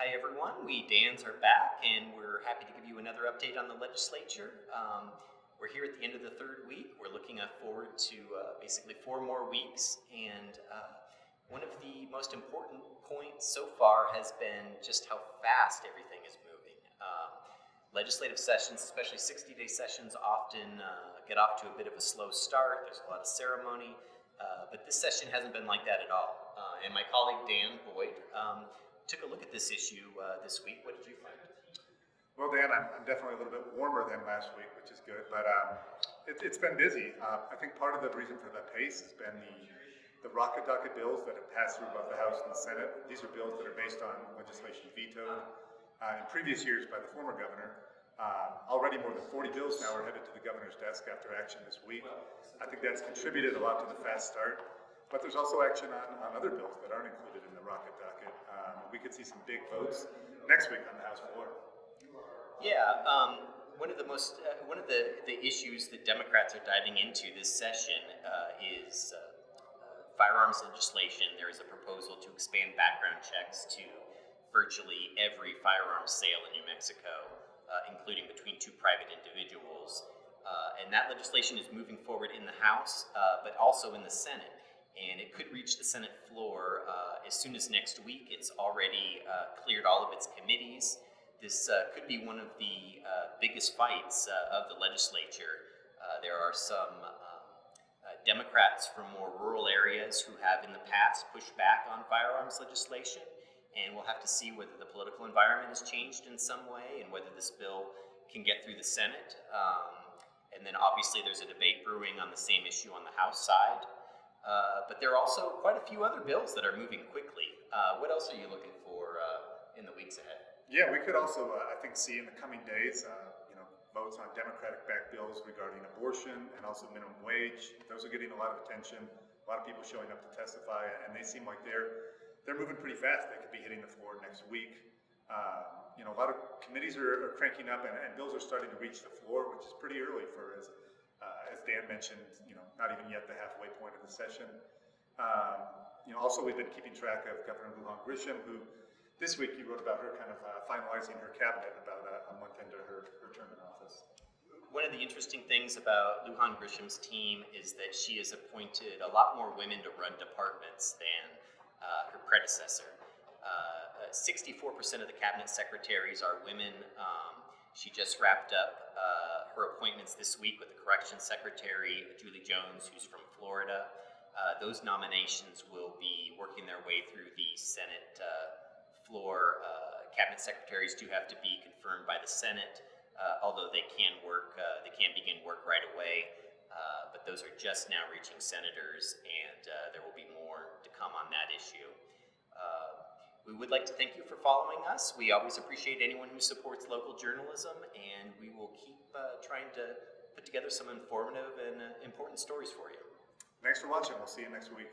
Hi everyone, we Dans are back and we're happy to give you another update on the legislature. We're here at the end of the third week. We're looking forward to basically 4 more weeks, and one of the most important points so far has been just how fast everything is moving. Legislative sessions, especially 60-day sessions, often get off to a bit of a slow start. There's a lot of ceremony, but this session hasn't been like that at all. And my colleague Dan Boyd took a look at this issue this week. What did you find? Well, Dan, I'm definitely a little bit warmer than last week, which is good, but it's been busy. I think part of the reason for the pace has been the rocket docket bills that have passed through both the House and the Senate. These are bills that are based on legislation vetoed in previous years by the former governor. Already more than 40 bills now are headed to the governor's desk after action this week. I think that's contributed a lot to the fast start, but there's also action on other bills that aren't included in the rocket docket. We could see some big votes next week on the House floor. Yeah, one of the issues that Democrats are diving into this session is firearms legislation. There is a proposal to expand background checks to virtually every firearms sale in New Mexico, including between 2 private individuals. And that legislation is moving forward in the House, but also in the Senate. And it could reach the Senate floor as soon as next week. It's already cleared all of its committees. This could be one of the biggest fights of the legislature. There are some Democrats from more rural areas who have in the past pushed back on firearms legislation, and we'll have to see whether the political environment has changed in some way and whether this bill can get through the Senate. And then obviously there's a debate brewing on the same issue on the House side. But there are also quite a few other bills that are moving quickly. What else are you looking for in the weeks ahead? Yeah, we could also, I think, see in the coming days, votes on Democratic-backed bills regarding abortion and also minimum wage. Those are getting a lot of attention. A lot of people showing up to testify, and they seem like they're moving pretty fast. They could be hitting the floor next week. A lot of committees are cranking up, and bills are starting to reach the floor, which is pretty early for, as Dan mentioned, not even yet the halfway point of the session. Also we've been keeping track of Governor Lujan Grisham, who this week you wrote about her kind of finalizing her cabinet about a month into her term in office. One of the interesting things about Lujan Grisham's team is that she has appointed a lot more women to run departments than her predecessor. 64% of the cabinet secretaries are women. She just wrapped up her appointments this week with the Corrections Secretary, Julie Jones, who's from Florida. Those nominations will be working their way through the Senate floor. Cabinet secretaries do have to be confirmed by the Senate, although they can begin work right away. But those are just now reaching senators, and there will be more to come on that issue. We would like to thank you for following us. We always appreciate anyone who supports local journalism, and we will keep trying to put together some informative and important stories for you. Thanks for watching. We'll see you next week.